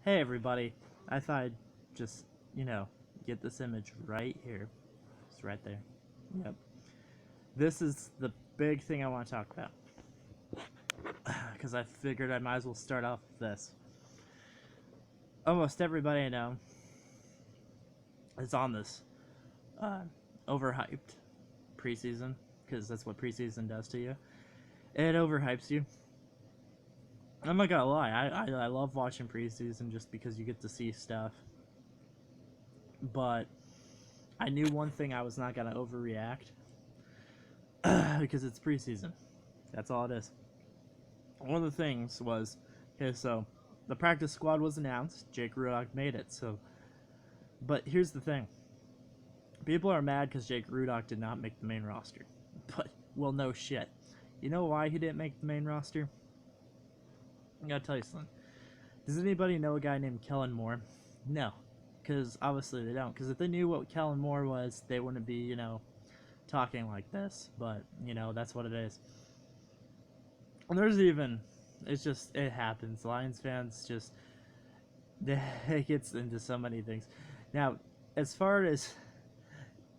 Hey everybody, I thought I'd just, get this image right here. It's right there. Yep. This is the big thing I want to talk about. Because I figured I might as well start off with this. Almost everybody I know is on this uh, overhyped preseason, because that's what preseason does to you. It overhypes you. I'm not gonna lie, I love watching preseason just because you get to see stuff. But I knew one thing I was not gonna overreact because it's preseason. That's all it is. One of the things was, okay, so the practice squad was announced. Jake Rudock made it. But here's the thing: people are mad because Jake Rudock did not make the main roster. But well, no shit. You know why he didn't make the main roster? I gotta tell you something. Does anybody know a guy named Kellen Moore? No, because obviously they don't. Because if they knew what Kellen Moore was, they wouldn't be, talking like this. But that's what it is. And there's even, it happens. Lions fans just, it gets into so many things. Now, as far as,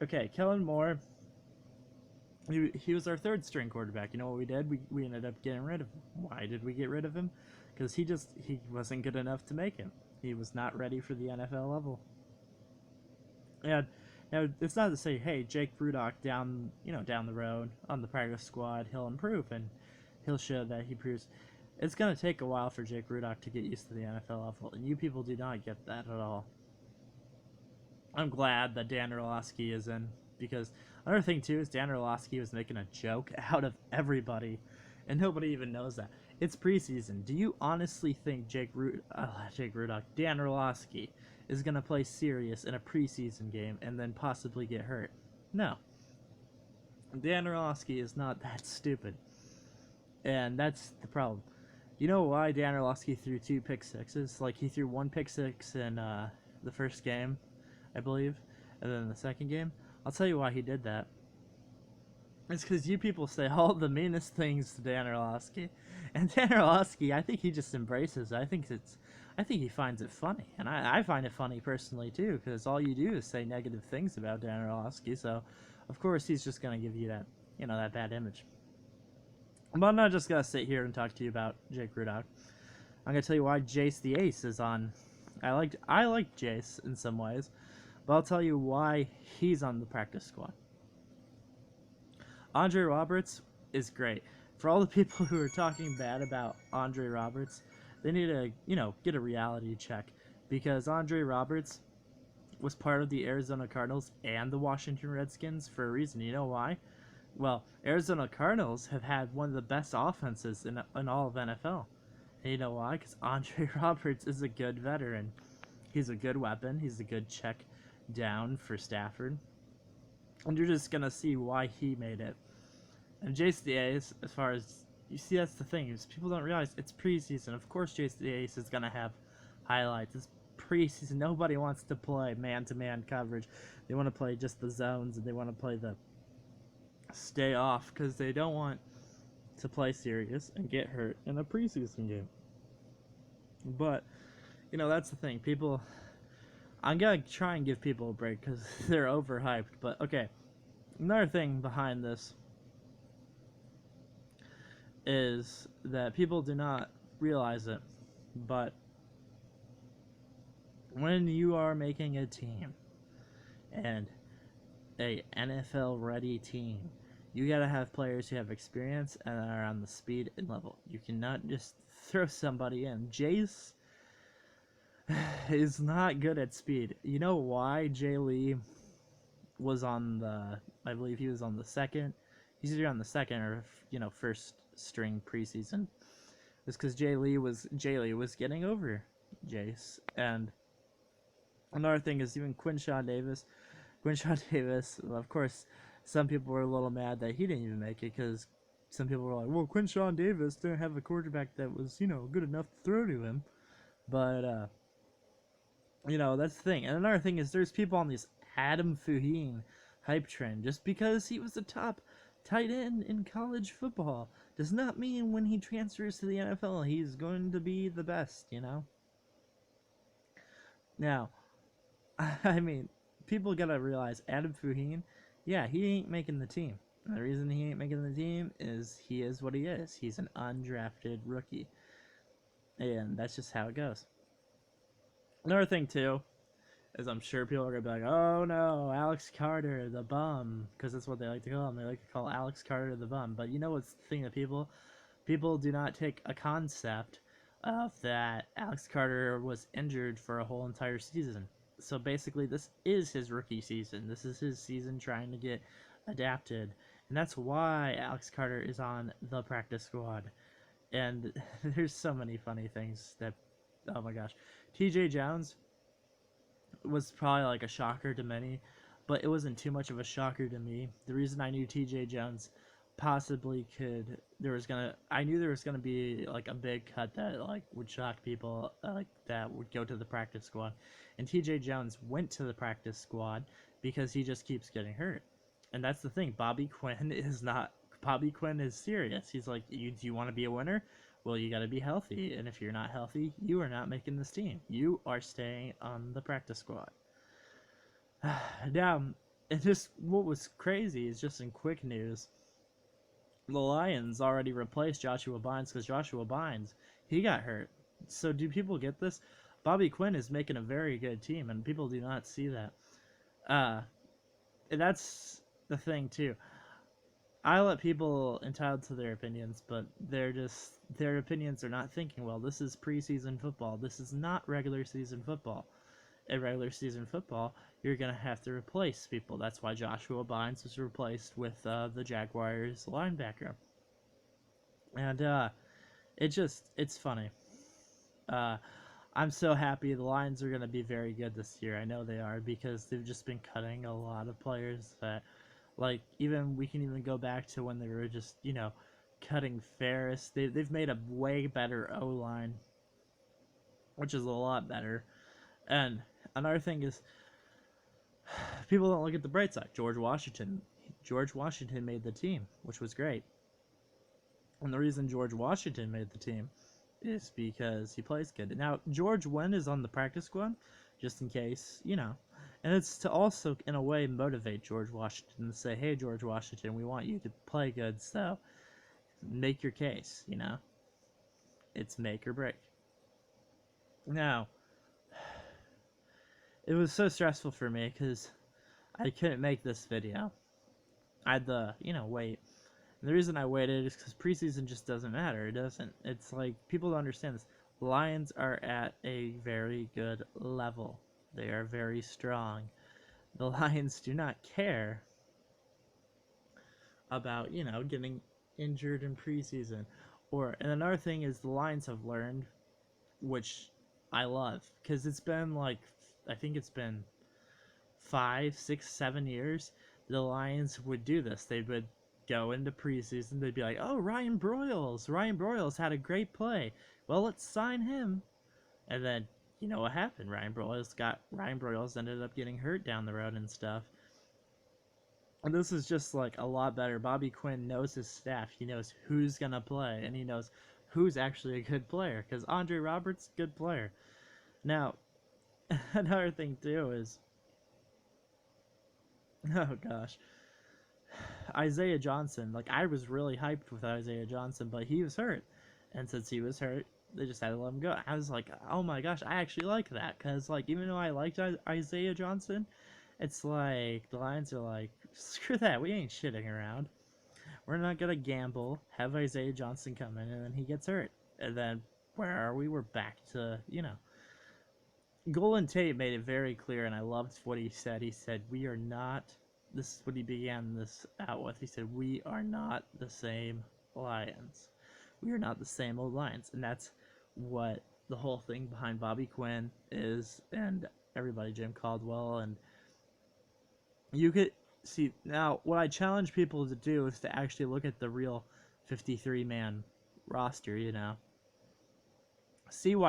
okay, Kellen Moore, he was our third string quarterback. You know what we did? We ended up getting rid of him. Why did we get rid of him? Because he wasn't good enough to make him. He was not ready for the NFL level. And now it's not to say, hey, Jake Rudock down the road on the practice squad, he'll improve and he'll show that he proves. It's gonna take a while for Jake Rudock to get used to the NFL level, and you people do not get that at all. I'm glad that Dan Orlovsky is in, because another thing too is Dan Orlovsky was making a joke out of everybody, and nobody even knows that. It's preseason. Do you honestly think Jake Rudock, Dan Orlovsky, is gonna play serious in a preseason game and then possibly get hurt? No. Dan Orlovsky is not that stupid, and that's the problem. You know why Dan Orlovsky threw two pick sixes? Like, he threw one pick six in the first game, I believe, and then the second game. I'll tell you why he did that. It's because you people say all the meanest things to Dan Orlovsky, and Dan Orlovsky, I think he just embraces it. I think he finds it funny, and I find it funny personally too, because all you do is say negative things about Dan Orlovsky. So, of course, he's just gonna give you that, that bad image. But I'm not just gonna sit here and talk to you about Jake Rudock. I'm gonna tell you why Jace the Ace is on. I like Jace in some ways, but I'll tell you why he's on the practice squad. Andre Roberts is great. For all the people who are talking bad about Andre Roberts, they need to, get a reality check, because Andre Roberts was part of the Arizona Cardinals and the Washington Redskins for a reason. You know why? Well, Arizona Cardinals have had one of the best offenses in all of NFL. And you know why? Because Andre Roberts is a good veteran. He's a good weapon. He's a good check down for Stafford. And you're just going to see why he made it. And Jace the Ace, as far as, you see, that's the thing, is people don't realize it's preseason. Of course Jace the Ace is going to have highlights. It's preseason. Nobody wants to play man-to-man coverage. They want to play just the zones, and they want to play the stay off, because they don't want to play serious and get hurt in a preseason game. But, that's the thing. I'm going to try and give people a break because they're overhyped. But, okay, another thing behind this is that people do not realize it, but when you are making a team, and a NFL ready team, you gotta have players who have experience and are on the speed and level. You cannot just throw somebody in. Jace is not good at speed. You know why Jay Lee was on the, I believe he was on the second, he's either on the second or, first string preseason. It's because Jay Lee was getting over Jace. And another thing is, even Quinshawn Davis, well, of course, some people were a little mad that he didn't even make it, because some people were like, well, Quinshawn Davis didn't have a quarterback that was, good enough to throw to him. But, that's the thing. And another thing is, there's people on this Adam Fahine hype train. Just because he was a top tight end in college football does not mean when he transfers to the NFL he's going to be the best, Now, I mean, people gotta realize Adam Fuheen, yeah, he ain't making the team. And the reason he ain't making the team is he is what he is. He's an undrafted rookie. And that's just how it goes. Another thing, too, is I'm sure people are gonna be like, "Oh no, Alex Carter, the bum," because that's what they like to call him. They like to call Alex Carter the bum. But you know what's the thing that people do not take a concept of that Alex Carter was injured for a whole entire season. So basically, this is his rookie season. This is his season trying to get adapted, and that's why Alex Carter is on the practice squad. And there's so many funny things that, oh my gosh, T.J. Jones was probably like a shocker to many, but it wasn't too much of a shocker to me. The reason I knew TJ Jones possibly could I knew there was gonna be like a big cut that like would shock people, like that would go to the practice squad, and TJ Jones went to the practice squad because he just keeps getting hurt. And that's the thing, Bobby Quinn is serious. He's like, do you want to be a winner? Well, you got to be healthy, and if you're not healthy, you are not making this team. You are staying on the practice squad. Now, it just what was crazy is just in quick news, the Lions already replaced Joshua Bynes because Joshua Bynes he got hurt. So do people get this? Bobby Quinn is making a very good team, and people do not see that. And that's the thing too. I let people entitled to their opinions, but their opinions are not thinking well. This is preseason football. This is not regular season football. In regular season football, you're gonna have to replace people. That's why Joshua Bynes was replaced with the Jaguars linebacker, and it's funny. Uh, I'm so happy the Lions are gonna be very good this year. I know they are because they've just been cutting a lot of players that like even we can even go back to when they were just cutting Ferris. They've made a way better O line, which is a lot better. And another thing is people don't look at the bright side. George Washington made the team, which was great. And the reason George Washington made the team is because he plays good. Now George Wendt is on the practice squad, just in case, and it's to also, in a way, motivate George Washington to say, hey, George Washington, we want you to play good, so make your case, It's make or break. Now, it was so stressful for me because I couldn't make this video. I had to, wait. And the reason I waited is because preseason just doesn't matter. It doesn't. It's like, people don't understand this. Lions are at a very good level. They are very strong. The Lions do not care about, getting injured in preseason. And another thing is the Lions have learned, which I love, because it's been like, I think it's been 5, 6, 7 years, the Lions would do this. They would go into preseason, they'd be like, oh, Ryan Broyles had a great play. Well, let's sign him. And then, you know what happened? Ryan Broyles ended up getting hurt down the road and stuff. And this is just like a lot better. Bobby Quinn knows his staff. He knows who's gonna play, and he knows who's actually a good player. Because Andre Roberts, good player. Now, another thing too is, oh gosh, Isaiah Johnson. Like, I was really hyped with Isaiah Johnson, but he was hurt, and since he was hurt, they just had to let him go. I was like, oh my gosh, I actually like that, because like even though I liked Isaiah Johnson, it's like the Lions are like, screw that, we ain't shitting around. We're not gonna gamble, have Isaiah Johnson come in, and then he gets hurt, and then where are we? We're back to Golden Tate made it very clear, and I loved what he said. He said, we are not, this is what he began this out with. He said, we are not the same Lions. We are not the same old Lions. And that's what the whole thing behind Bobby Quinn is, and everybody, Jim Caldwell. And you could see, now, what I challenge people to do is to actually look at the real 53-man roster, see why